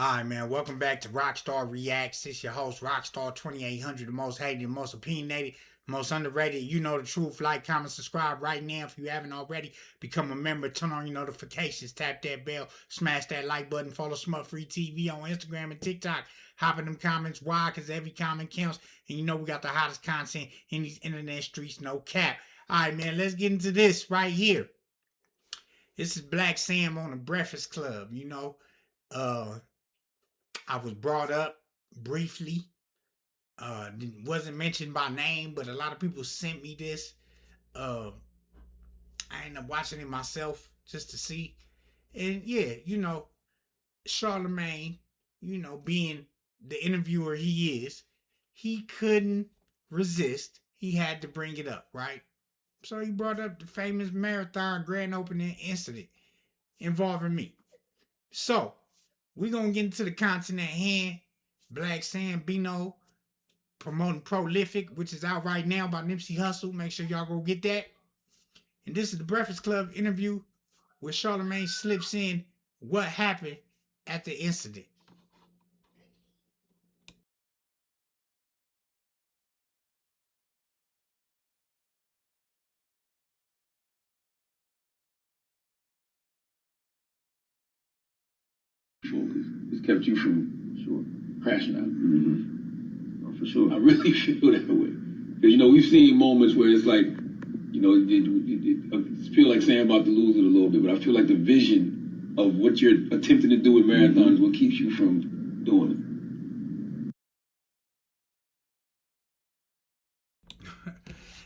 Hi, man. Welcome back to Rocstar Reacts. It's your host, Rocstar2800, the most hated, the most opinionated, most underrated. You know the truth. Like, comment, subscribe right now if you haven't already. Become a member. Turn on your notifications. Tap that bell. Smash that like button. Follow Smut Free TV on Instagram and TikTok. Hop in them comments. Why? Because every comment counts. And you know we got the hottest content in these internet streets. No cap. All right, man. Let's get into this right here. This is Blacc Sam on the Breakfast Club. I was brought up briefly. Wasn't mentioned by name, but a lot of people sent me this. Uh, I ended up watching it myself just to see. And yeah, Charlamagne, being the interviewer he is, he couldn't resist. He had to bring it up, right? So he brought up the famous marathon grand opening incident involving me. So we're gonna get into the content at hand. Blacc Sam Bino promoting Prolific, which is out right now by Nipsey Hussle. Make sure y'all go get that. And this is the Breakfast Club interview where Charlamagne slips in what happened at the incident. Focus. It's kept you from crashing out. Oh, for sure. I really feel that way. Because, we've seen moments where it's like, I feel like Sam about to lose it a little bit, but I feel like the vision of what you're attempting to do with marathons is what keeps you from doing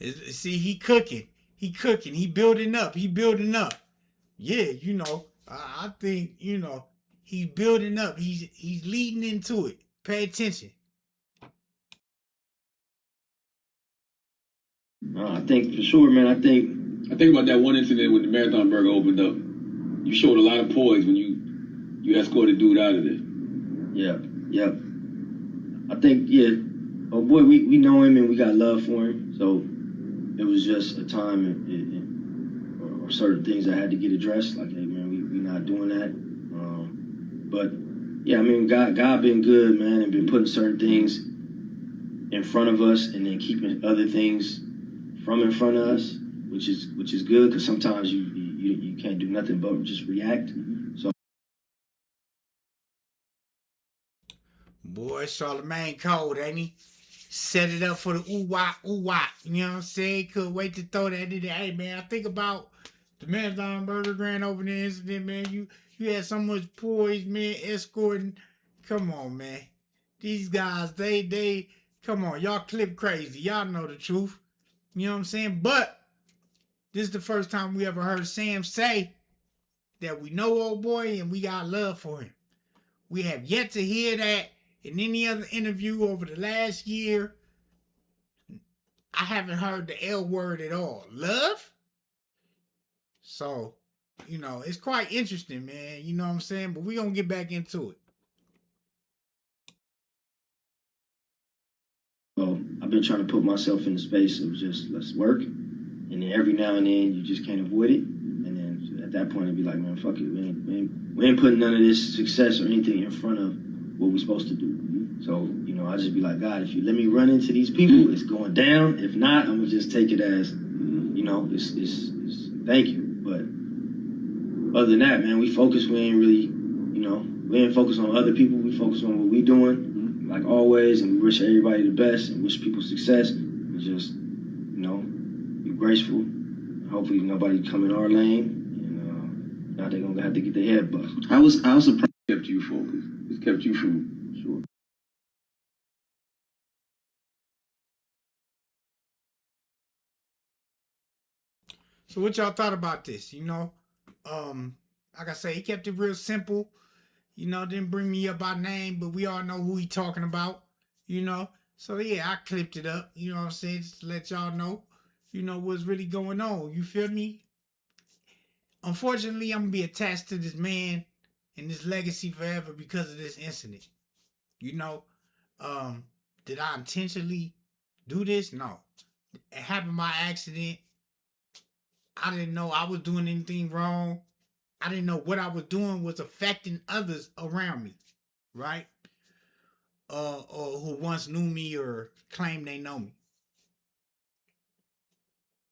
it. See, he cooking. He cooking. He building up. He building up. Yeah, I think, he's building up. He's leading into it. Pay attention. I think for sure, man. I think about that one incident when the Marathon Burger opened up. You showed a lot of poise when you escorted dude out of there. Yeah. I think, oh boy, we know him and we got love for him. So it was just a time or certain things that had to get addressed. Like, hey, man, we not doing that. But yeah, I mean, God been good, man, and been putting certain things in front of us and then keeping other things from in front of us, which is good, because sometimes you can't do nothing but just react. So, boy, Charlamagne cold, ain't he? Set it up for the ooh-wah, ooh-wah. You know what I'm saying? Couldn't wait to throw that in there. Hey, man, I think about the Marathon Burger Grand Opening incident, man. You had so much poise, man, escorting. Come on, man. These guys, they come on, y'all clip crazy. Y'all know the truth. You know what I'm saying? But this is the first time we ever heard Sam say that we know old boy and we got love for him. We have yet to hear that in any other interview over the last year. I haven't heard the L word at all. Love? So, it's quite interesting, man. You know what I'm saying? But we're going to get back into it. well, I've been trying to put myself in the space of just, let's work. And then every now and then you just can't avoid it. And then at that point it'd be like, man, fuck it. We ain't putting none of this success or anything in front of what we're supposed to do. So, I just be like, God, if you let me run into these people, it's going down. If not, I'm gonna just take it as, it's thank you. But other than that, man, we focus. We ain't really, we ain't focused on other people. We focus on what we doing, like always, and we wish everybody the best and wish people success. And just, be graceful. Hopefully nobody come in our lane, and now they're gonna have to get their head bust. I was surprised. It kept you focused. It's kept you from sure. So what y'all thought about this? Like I say, he kept it real simple. Didn't bring me up by name, but we all know who he talking about. So yeah, I clipped it up. You know what I'm saying? Just to let y'all know, what's really going on. You feel me? Unfortunately, I'm gonna be attached to this man and this legacy forever because of this incident. Did I intentionally do this? No. It happened by accident. I didn't know I was doing anything wrong. I didn't know what I was doing was affecting others around me. right? Or who once knew me or claim they know me.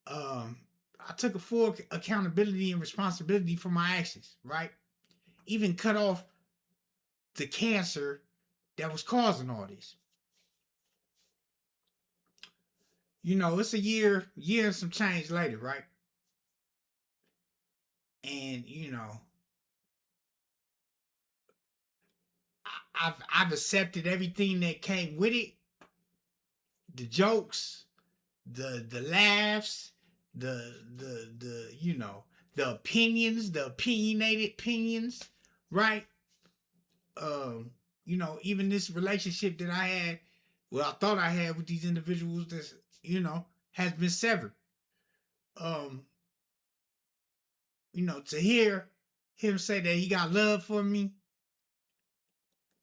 I took a full accountability and responsibility for my actions, right? Even cut off the cancer that was causing all this. You know, it's a year and some change later, right? And you know, I've accepted everything that came with it, the jokes, the laughs, the you know, the opinions, the opinionated opinions, right? Um, you know, even this relationship that I had, well, I thought I had with these individuals that's, you know, has been severed. Um, you know, to hear him say that he got love for me,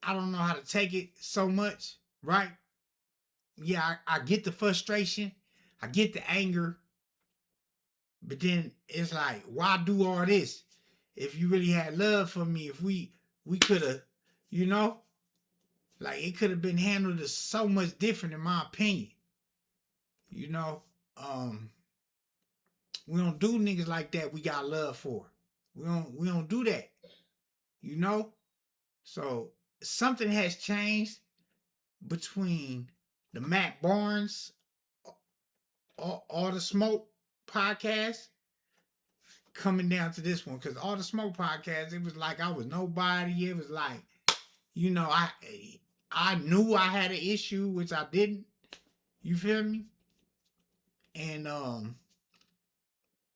I don't know how to take it so much, right? Yeah, I get the frustration, I get the anger, but then it's like, why do all this? If you really had love for me, if we could have, you know, like it could have been handled so much different in my opinion. You know, um, we don't do niggas like that we got love for. We don't do that, you know? So something has changed between the Matt Barnes all the smoke podcast coming down to this one, because all the smoke podcast, it was like I was nobody. It was like, you know, I knew I had an issue, which I didn't. You feel me? And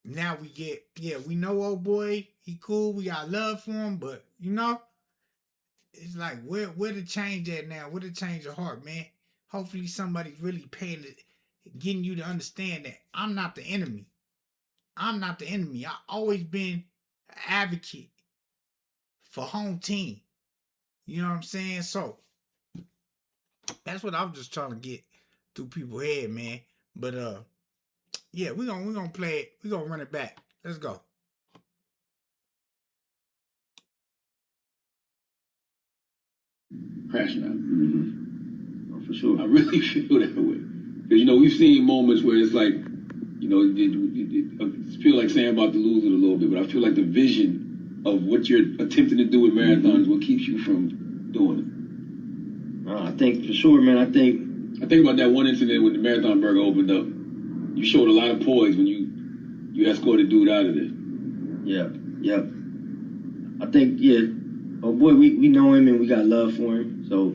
now we get, yeah, we know old boy, he cool, we got love for him, but you know, it's like where to change that now? Where to change your heart, man? Hopefully somebody's really paying it, getting you to understand that I'm not the enemy. I'm not the enemy. I always been an advocate for home team. You know what I'm saying? So that's what I'm just trying to get through people's head, man. But yeah, we're gonna play it. We're gonna run it back. Let's go. Crashing out. Oh, for sure. I really feel that way. Because, you know, we've seen moments where it's like, you know, I feel like Sam about to lose it a little bit, but I feel like the vision of what you're attempting to do with marathons is what keeps you from doing it. I think for sure, man. I think about that one incident when the Marathon Burger opened up. You showed a lot of poise when you escorted dude out of there. Yeah. I think, yeah. Oh boy, we know him and we got love for him. So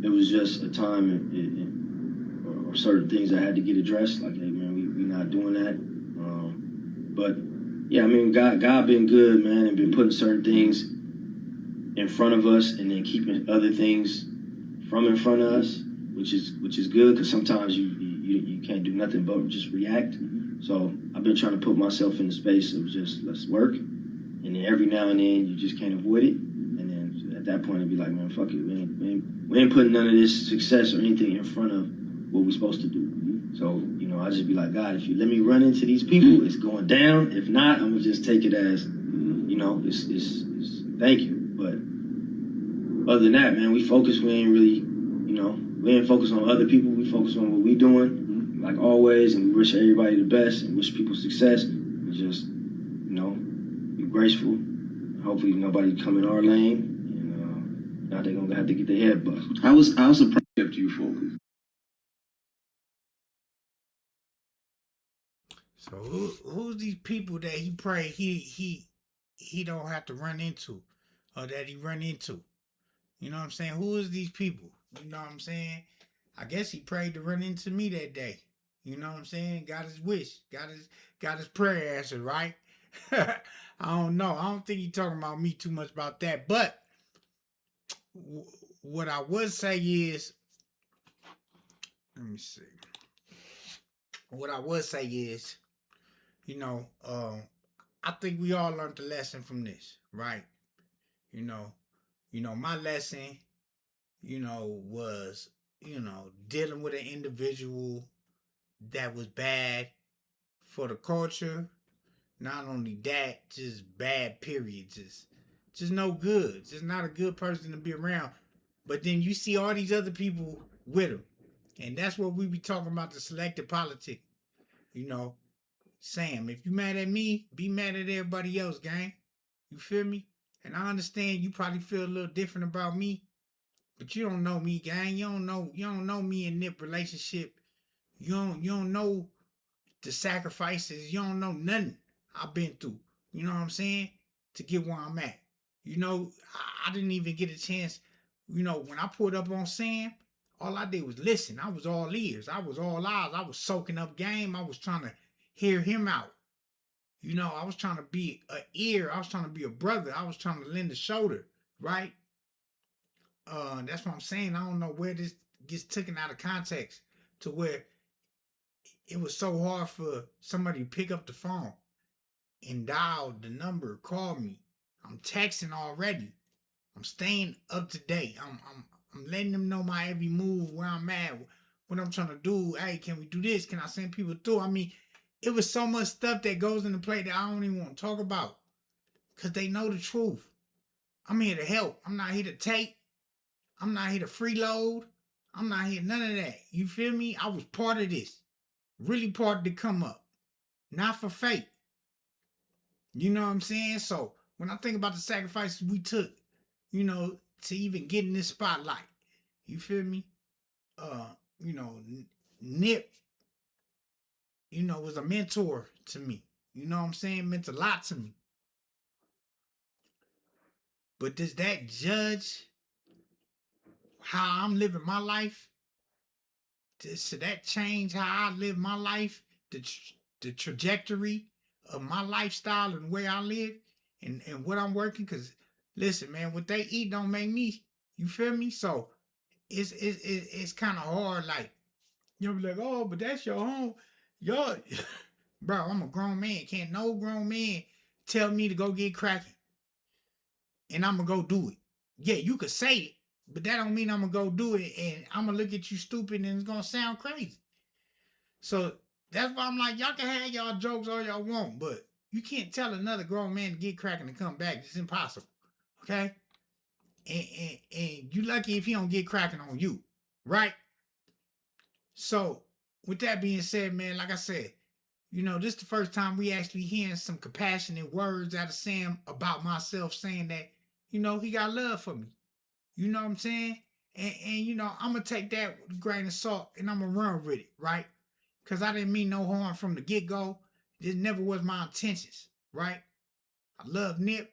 it was just a time or certain things that had to get addressed. Like, hey man, we not doing that. But yeah, I mean, God been good, man, and been putting certain things in front of us and then keeping other things from in front of us, which is good, because sometimes you can't do nothing but just react. So I've been trying to put myself in the space of just, let's work, and then every now and then you just can't avoid it, and then at that point it'd be like, man, fuck it, we ain't putting none of this success or anything in front of what we're supposed to do. So, you know, I just be like, God, if you let me run into these people, it's going down. If not, I'm gonna just take it as, you know, it's thank you. But other than that, man, we focus. We ain't really, you know, we ain't focused on other people. We focus on what we doing, like always, and we wish everybody the best and wish people success. And just, you know, be graceful. Hopefully nobody come in our lane, and now they're gonna have to get their head bust. I was surprised kept you focused. So who's these people that he pray he don't have to run into, or that he run into? You know what I'm saying? Who is these people? You know what I'm saying? I guess he prayed to run into me that day. You know what I'm saying? Got his wish. Got his prayer answered, right? I don't know. I don't think he's talking about me too much about that. But what I would say is, let me see. What I would say is, you know, I think we all learned the lesson from this, right? You know, my lesson, you know, was, you know, dealing with an individual that was bad for the culture. Not only that, just bad, period. Just no good. Just not a good person to be around. But then you see all these other people with him. And that's what we be talking about, the selective politic. You know, Sam, if you mad at me, be mad at everybody else, gang. You feel me? And I understand you probably feel a little different about me, but you don't know me, gang. You don't know me in Nip relationship. You don't know the sacrifices. You don't know nothing I've been through. You know what I'm saying? To get where I'm at. You know, I didn't even get a chance. You know, when I pulled up on Sam, all I did was listen. I was all ears. I was all eyes. I was soaking up game. I was trying to hear him out. You know, I was trying to be an ear. I was trying to be a brother. I was trying to lend a shoulder, right? That's what I'm saying. I don't know where this gets taken out of context to where it was so hard for somebody to pick up the phone and dial the number, call me. I'm texting already. I'm staying up to date. I'm letting them know my every move, where I'm at, what I'm trying to do. Hey, can we do this? Can I send people through? I mean, it was so much stuff that goes into play that I don't even want to talk about because they know the truth. I'm here to help. I'm not here to take. I'm not here to freeload. I'm not here none of that. You feel me? I was part of this. Really part of the come up. Not for fake. You know what I'm saying? So when I think about the sacrifices we took, you know, to even get in this spotlight, you feel me? You know, Nip, you know, was a mentor to me. You know what I'm saying? Meant a lot to me. But does that judge how I'm living my life? Should that change how I live my life? The trajectory of my lifestyle and the way I live and what I'm working? Because listen, man, what they eat don't make me. You feel me? So it's kind of hard. Like you'll be like, oh, but that's your home. Yo, bro, I'm a grown man. Can't no grown man tell me to go get cracking and I'm gonna go do it. Yeah, you could say it, but that don't mean I'm gonna go do it and I'm gonna look at you stupid and it's gonna sound crazy. So that's why I'm like, y'all can have y'all jokes all y'all want, but you can't tell another grown man to get cracking and come back. It's impossible. Okay? And you lucky if he don't get cracking on you. Right? So with that being said, man, like I said, you know, this is the first time we actually hearing some compassionate words out of Sam about myself, saying that, you know, he got love for me. You know what I'm saying? And you know, I'm gonna take that with a grain of salt and I'm gonna run with it, right? Because I didn't mean no harm from the get-go. This never was my intentions, right? I love Nip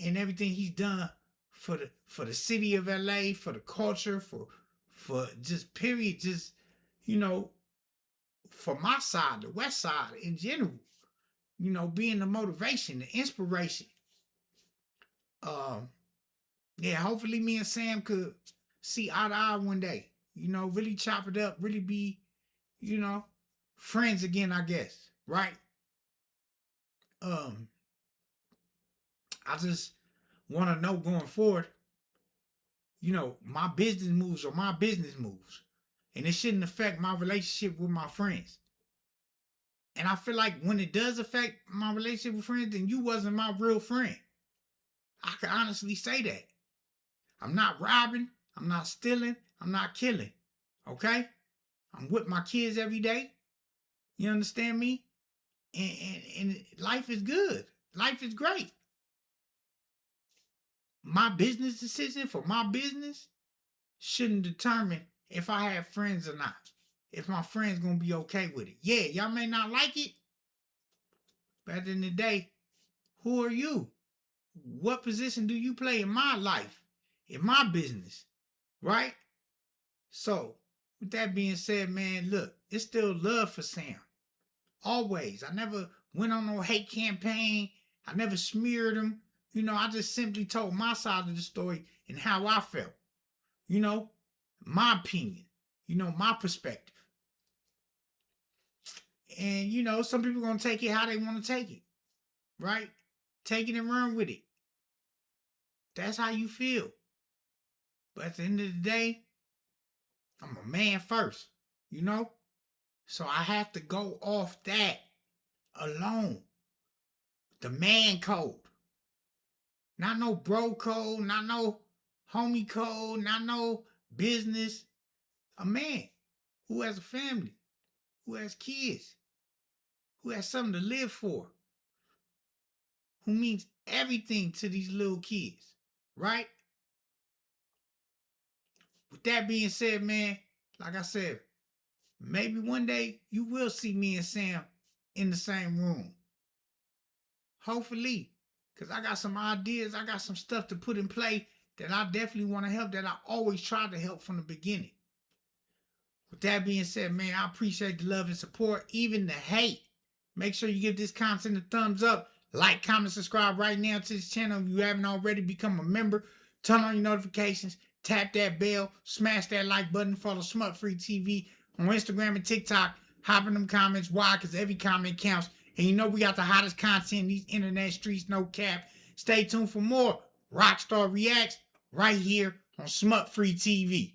and everything he's done for the city of LA, for the culture, for just period, just you know, for my side, the West Side in general. You know, being the motivation, the inspiration. Um, yeah, hopefully me and Sam could see eye to eye one day. You know, really chop it up, really be, you know, friends again, I guess. Right? Um, I just want to know going forward, you know, my business moves are my business moves. And it shouldn't affect my relationship with my friends. And I feel like when it does affect my relationship with friends, then you wasn't my real friend. I can honestly say that. I'm not robbing, I'm not stealing, I'm not killing. Okay? I'm with my kids every day. You understand me? And life is good. Life is great. My business decision for my business shouldn't determine if I have friends or not. If my friends gonna be okay with it. Yeah, y'all may not like it, but at the end of the day, who are you? What position do you play in my life, in my business, right? So, with that being said, man, look, it's still love for Sam. Always. I never went on no hate campaign. I never smeared him. You know, I just simply told my side of the story and how I felt. You know, my opinion. You know, my perspective. And, you know, some people going to take it how they want to take it. Right? Take it and run with it. That's how you feel. But at the end of the day, I'm a man first. You know? So I have to go off that alone. The man code. Not no bro code, not no homie code, not no business. A man who has a family, who has kids, who has something to live for, who means everything to these little kids, right? With that being said, man, like I said, maybe one day you will see me and Sam in the same room. Hopefully, because I got some ideas, I got some stuff to put in play that I definitely want to help, that I always tried to help from the beginning. With that being said, man, I appreciate the love and support, even the hate. Make sure you give this content a thumbs up. Like, comment, subscribe right now to this channel if you haven't already. Become a member. Turn on your notifications. Tap that bell. Smash that like button. Follow Smut Free TV on Instagram and TikTok. Hop in them comments. Why? Because every comment counts. And you know we got the hottest content in these internet streets, no cap. Stay tuned for more Rocstar Reacts right here on Smut Free TV.